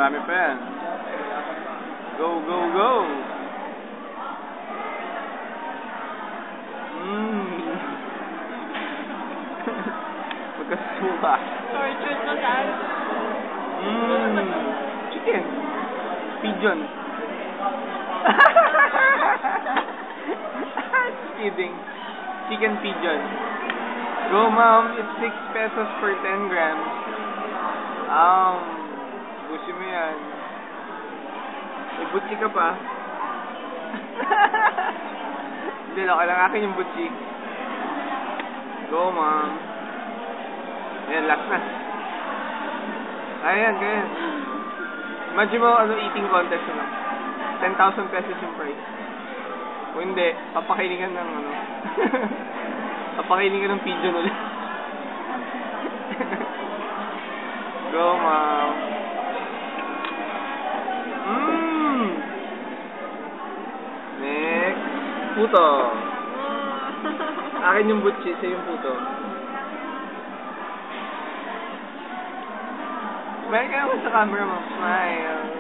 Marami pa yan. Go, go, go! Magkasuka. Tortured na tayo. Chicken. Pigeon. Kidding. Chicken pigeon. Go, ma'am. It's 6 pesos per 10 grams. Busi mo yan. May butsi ka pa. Hindi, okay lang. Akin yung butsi. Go, ma'am. Ayan, last na. Ayan, ganyan. Imagine mo, eating contest na lang. 10,000 pesos yung price. Kung hindi, papakainin ka ng papakainin ka ng pigeon ulit. Go, ma'am. Next. Puto. Akin yung butchi, sa'yo yung puto. Balik ka naman sa camera mo. Smile.